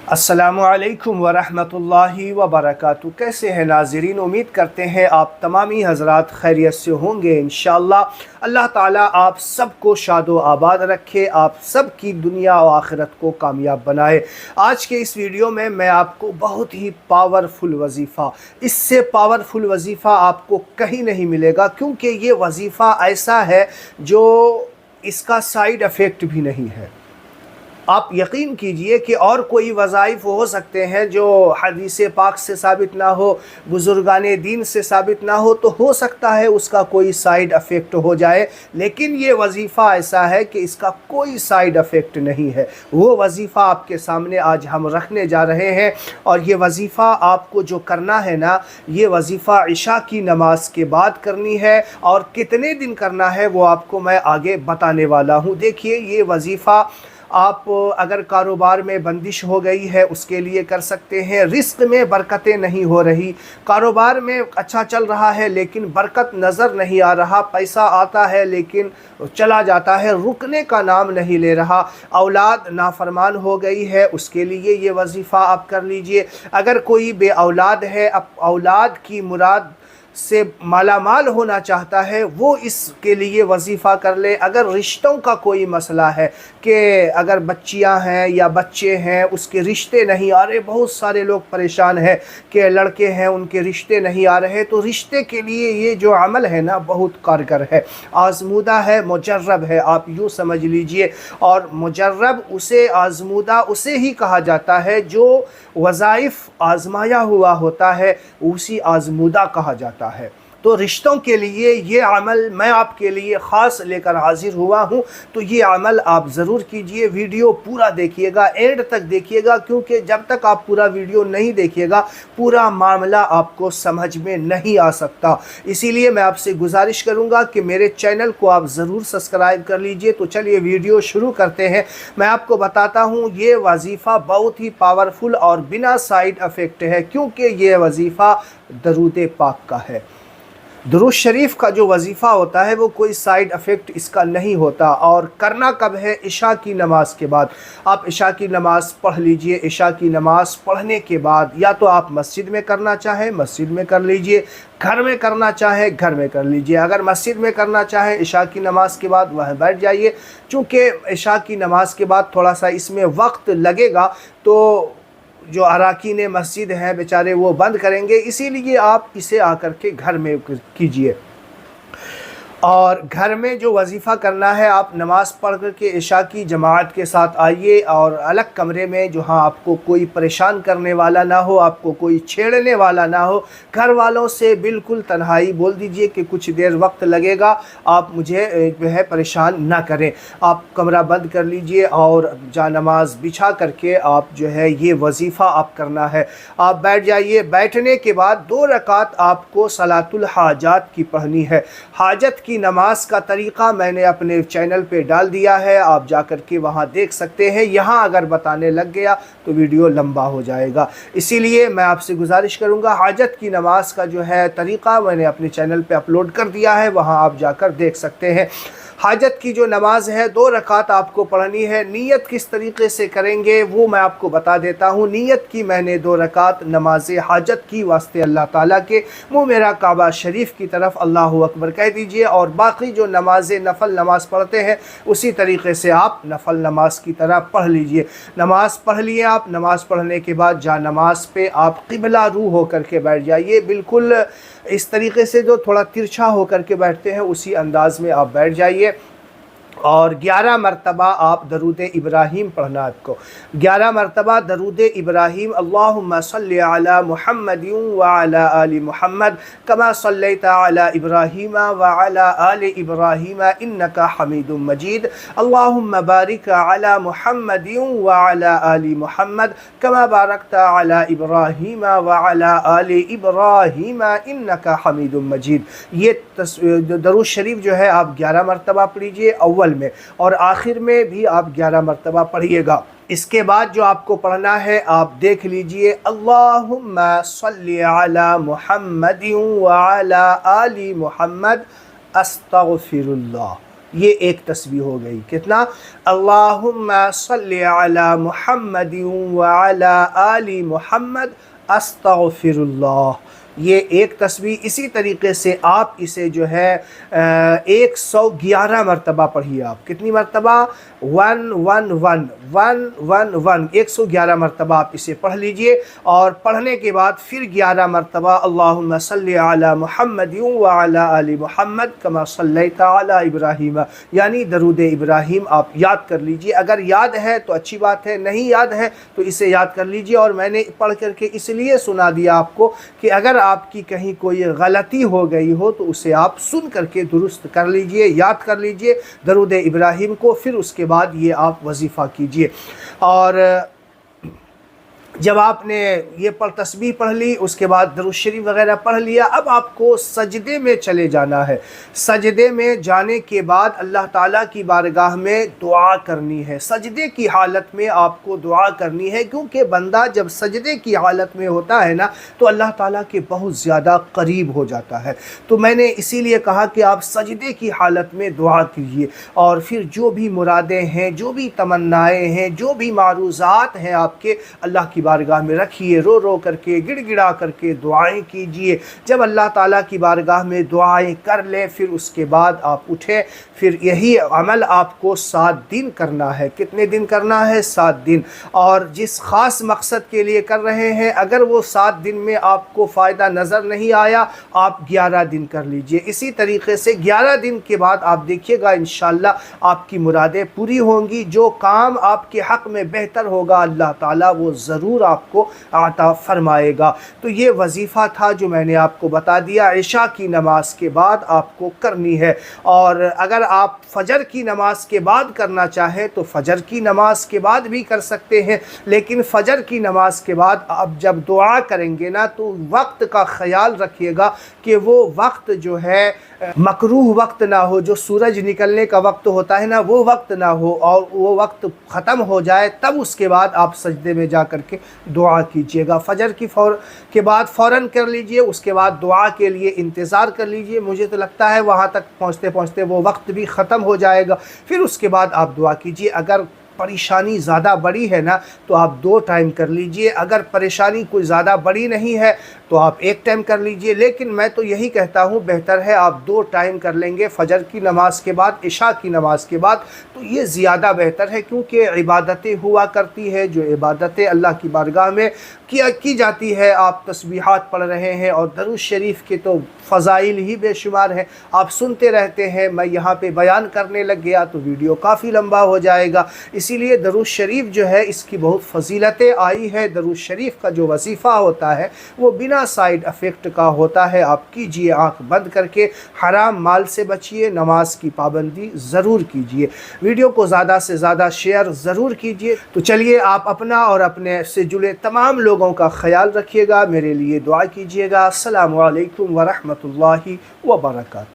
السلام علیکم ورحمۃ اللہ وبرکاتہ۔ کیسے ہیں ناظرین؟ امید کرتے ہیں آپ تمامی حضرات خیریت سے ہوں گے انشاءاللہ۔ اللہ تعالیٰ آپ سب کو شاد و آباد رکھے، آپ سب کی دنیا و آخرت کو کامیاب بنائے۔ آج کے اس ویڈیو میں آپ کو بہت ہی پاورفل وظیفہ، اس سے پاورفل وظیفہ آپ کو کہیں نہیں ملے گا، کیونکہ یہ وظیفہ ایسا ہے جو اس کا سائیڈ افیکٹ بھی نہیں ہے۔ آپ یقین کیجئے کہ اور کوئی وظائف ہو سکتے ہیں جو حدیث پاک سے ثابت نہ ہو، بزرگان دین سے ثابت نہ ہو سکتا ہے اس کا کوئی سائیڈ افیکٹ ہو جائے، لیکن یہ وظیفہ ایسا ہے کہ اس کا کوئی سائیڈ افیکٹ نہیں ہے۔ وہ وظیفہ آپ کے سامنے آج ہم رکھنے جا رہے ہیں، اور یہ وظیفہ آپ کو جو کرنا ہے نا، یہ وظیفہ عشاء کی نماز کے بعد کرنی ہے، اور کتنے دن کرنا ہے وہ آپ کو میں آگے بتانے والا ہوں۔ دیکھیے، یہ وظیفہ آپ اگر کاروبار میں بندش ہو گئی ہے اس کے لیے کر سکتے ہیں، رزق میں برکتیں نہیں ہو رہی، کاروبار میں اچھا چل رہا ہے لیکن برکت نظر نہیں آ رہا، پیسہ آتا ہے لیکن چلا جاتا ہے، رکنے کا نام نہیں لے رہا، اولاد نافرمان ہو گئی ہے، اس کے لیے یہ وظیفہ آپ کر لیجئے۔ اگر کوئی بے اولاد ہے، اب اولاد کی مراد سے مالا مال ہونا چاہتا ہے، وہ اس کے لیے وظیفہ کر لے۔ اگر رشتوں کا کوئی مسئلہ ہے کہ اگر بچیاں ہیں یا بچے ہیں، اس کے رشتے نہیں آ رہے، بہت سارے لوگ پریشان ہیں کہ لڑکے ہیں ان کے رشتے نہیں آ رہے، تو رشتے کے لیے یہ جو عمل ہے نا بہت کارگر ہے، آزمودہ ہے، مجرب ہے، آپ یوں سمجھ لیجئے۔ اور مجرب اسے، آزمودہ اسے ہی کہا جاتا ہے جو وظائف آزمایا ہوا ہوتا ہے، اسی آزمودہ کہا جاتا ہے۔ تو رشتوں کے لیے یہ عمل میں آپ کے لیے خاص لے کر حاضر ہوا ہوں، تو یہ عمل آپ ضرور کیجئے۔ ویڈیو پورا دیکھیے گا، اینڈ تک دیکھیے گا، کیونکہ جب تک آپ پورا ویڈیو نہیں دیکھیے گا پورا معاملہ آپ کو سمجھ میں نہیں آ سکتا۔ اسی لیے میں آپ سے گزارش کروں گا کہ میرے چینل کو آپ ضرور سبسکرائب کر لیجئے۔ تو چلیے ویڈیو شروع کرتے ہیں۔ میں آپ کو بتاتا ہوں یہ وظیفہ بہت ہی پاورفل اور بنا سائیڈ افیکٹ ہے، کیونکہ یہ وظیفہ درود پاک کا ہے۔ درود شریف کا جو وظیفہ ہوتا ہے وہ کوئی سائیڈ افیکٹ اس کا نہیں ہوتا، اور کرنا کب ہے؟ عشاء کی نماز کے بعد۔ آپ عشاء کی نماز پڑھ لیجئے، عشاء کی نماز پڑھنے کے بعد یا تو آپ مسجد میں کرنا چاہیں مسجد میں کر لیجئے، گھر میں کرنا چاہیں گھر میں کر لیجئے۔ اگر مسجد میں کرنا چاہیں عشاء کی نماز کے بعد وہاں بیٹھ جائیے، چونکہ عشاء کی نماز کے بعد تھوڑا سا اس میں وقت لگے گا، تو جو اراکین مسجد ہیں بیچارے وہ بند کریں گے، اسی لیے آپ اسے آ کر کے گھر میں کیجئے۔ اور گھر میں جو وظیفہ کرنا ہے، آپ نماز پڑھ کر کے عشاء کی جماعت کے ساتھ آئیے، اور الگ کمرے میں جہاں آپ کو کوئی پریشان کرنے والا نہ ہو، آپ کو کوئی چھیڑنے والا نہ ہو، گھر والوں سے بالکل تنہائی بول دیجئے کہ کچھ دیر وقت لگے گا، آپ مجھے جو ہے پریشان نہ کریں۔ آپ کمرہ بند کر لیجئے اور جا نماز بچھا کر کے آپ جو ہے یہ وظیفہ آپ کرنا ہے۔ آپ بیٹھ جائیے، بیٹھنے کے بعد 2 رکعت آپ کو صلاۃ الحاجات کی پڑھنی ہے۔ حاجت کی نماز کا طریقہ میں نے اپنے چینل پہ ڈال دیا ہے، آپ جا کر کے وہاں دیکھ سکتے ہیں۔ یہاں اگر بتانے لگ گیا تو ویڈیو لمبا ہو جائے گا، اسی لیے میں آپ سے گزارش کروں گا، حاجت کی نماز کا جو ہے طریقہ میں نے اپنے چینل پہ اپلوڈ کر دیا ہے، وہاں آپ جا کر دیکھ سکتے ہیں۔ حاجت کی جو نماز ہے 2 رکعت آپ کو پڑھنی ہے۔ نیت کس طریقے سے کریں گے وہ میں آپ کو بتا دیتا ہوں۔ نیت کی میں نے 2 رکعت نماز حاجت کی واسطے اللہ تعالیٰ کے، منہ میرا کعبہ شریف کی طرف اللہ اکبر کہہ دیجئے، اور باقی جو نفل نماز پڑھتے ہیں اسی طریقے سے آپ نفل نماز کی طرح پڑھ لیجئے۔ نماز پڑھ لیے آپ، نماز پڑھنے کے بعد جا نماز پہ آپ قبلہ رو ہو کر کے بیٹھ جائیے، بالکل اس طریقے سے جو تھوڑا ترچھا ہو کر کے بیٹھتے ہیں اسی انداز میں آپ بیٹھ جائیے، اور 11 مرتبہ آپ درود ابراہیم پڑھنا آپ کو۔ 11 مرتبہ درود ابراہیم، اللہم صلی علی محمد وعلی آل محمد کما صلیت علی ابراہیم وعلی آل ابراہیم انک حمید مجید، اللہم بارک علی محمد وعلی آل محمد کما بارکت علی ابراہیم وعلی آل ابراہیم انک حمید مجید۔ یہ درود شریف جو ہے آپ 11 مرتبہ پڑھیجئے، اول میں اور آخر میں بھی آپ 11 مرتبہ پڑھیے گا۔ اس کے بعد جو آپ کو پڑھنا ہے آپ دیکھ لیجئے، اللہم صلی علی محمد وعلی آل محمد استغفر اللہ۔ یہ ایک تسبیح ہو گئی. کتنا؟ اللہم صلی علی محمد وعلی آل محمد استغفر اللہ. یہ ایک تسبیح. اسی طریقے سے آپ اسے جو ہے 111 مرتبہ پڑھیے. آپ کتنی مرتبہ؟ 111 مرتبہ آپ اسے پڑھ لیجئے، اور پڑھنے کے بعد پھر 11 مرتبہ اللہم صلی علی محمد وعلی آل محمد کما صلیت علی ابراہیم، یعنی درود ابراہیم آپ یاد کر لیجئے. اگر یاد ہے تو اچھی بات ہے، نہیں یاد ہے تو اسے یاد کر لیجئے. اور میں نے پڑھ کر کے اس لیے سنا دیا آپ کو کہ اگر آپ کی کہیں کوئی غلطی ہو گئی ہو تو اسے آپ سن کر کے درست کر لیجئے، یاد کر لیجئے درود ابراہیم کو. پھر اس کے بعد یہ آپ وظیفہ کیجئے. اور جب آپ نے یہ تسبیح پڑھ لی، اس کے بعد درود شریف وغیرہ پڑھ لیا، اب آپ کو سجدے میں چلے جانا ہے. سجدے میں جانے کے بعد اللہ تعالیٰ کی بارگاہ میں دعا کرنی ہے. سجدے کی حالت میں آپ کو دعا کرنی ہے، کیونکہ بندہ جب سجدے کی حالت میں ہوتا ہے نا تو اللہ تعالیٰ کے بہت زیادہ قریب ہو جاتا ہے. تو میں نے اسی لیے کہا کہ آپ سجدے کی حالت میں دعا کیجیے، اور پھر جو بھی مرادیں ہیں، جو بھی تمنائیں ہیں، جو بھی معروضات ہیں آپ کے، اللہ کی بارگاہ میں رکھیے. رو رو کر کے، گڑ گڑا کر کے دعائیں کیجئے. جب اللہ تعالیٰ کی بارگاہ میں دعائیں کر لیں، پھر اس کے بعد آپ اٹھیں. پھر یہی عمل آپ کو 7 دن کرنا ہے. کتنے دن کرنا ہے؟ 7 دن. اور جس خاص مقصد کے لیے کر رہے ہیں، اگر وہ 7 دن میں آپ کو فائدہ نظر نہیں آیا، آپ 11 دن کر لیجئے. اسی طریقے سے 11 دن کے بعد آپ دیکھیے گا انشاءاللہ آپ کی مرادیں پوری ہوں گی. جو کام آپ کے حق میں بہتر ہوگا اللہ تعالیٰ وہ ضرور آپ کو عطا فرمائے گا. تو یہ وظیفہ تھا جو میں نے آپ کو بتا دیا. عشاء کی نماز کے بعد آپ کو کرنی ہے. اور اگر آپ فجر کی نماز کے بعد کرنا چاہیں تو فجر کی نماز کے بعد بھی کر سکتے ہیں، لیکن فجر کی نماز کے بعد آپ جب دعا کریں گے نا تو وقت کا خیال رکھیے گا کہ وہ وقت جو ہے مکروہ وقت نہ ہو. جو سورج نکلنے کا وقت ہوتا ہے نا وہ وقت نہ ہو، اور وہ وقت ختم ہو جائے تب اس کے بعد آپ سجدے میں جا کر کے دعا کیجئے گا. فجر کے بعد فوراً کر لیجئے. اس کے بعد دعا کے لیے انتظار کر لیجئے. مجھے تو لگتا ہے وہاں تک پہنچتے پہنچتے وہ وقت بھی ختم ہو جائے گا. پھر اس کے بعد آپ دعا کیجئے. اگر پریشانی زیادہ بڑی ہے نا تو آپ 2 ٹائم کر لیجئے. اگر پریشانی کوئی زیادہ بڑی نہیں ہے تو آپ 1 ٹائم کر لیجئے. لیکن میں تو یہی کہتا ہوں بہتر ہے آپ 2 ٹائم کر لیں گے، فجر کی نماز کے بعد، عشاء کی نماز کے بعد. تو یہ زیادہ بہتر ہے، کیونکہ عبادتیں ہوا کرتی ہے جو عبادتیں اللہ کی بارگاہ میں کی جاتی ہے. آپ تسبیحات پڑھ رہے ہیں، اور درود شریف کے تو فضائل ہی بے شمار ہیں. آپ سنتے رہتے ہیں. میں یہاں پہ بیان کرنے لگ گیا تو ویڈیو کافی لمبا ہو جائے گا. اسی لیے درود شریف جو ہے اس کی بہت فضیلتیں آئی ہے. درود شریف کا جو وظیفہ ہوتا ہے وہ بنا سائیڈ افیکٹ کا ہوتا ہے. آپ کیجئے آنکھ بند کر کے. حرام مال سے بچیے، نماز کی پابندی ضرور کیجئے. ویڈیو کو زیادہ سے زیادہ شیئر ضرور کیجئے. تو چلیے آپ اپنا اور اپنے سے جڑے تمام لوگوں کا خیال رکھیے گا. میرے لیے دعا کیجئے گا. السلام علیکم ورحمۃ اللہ وبرکاتہ.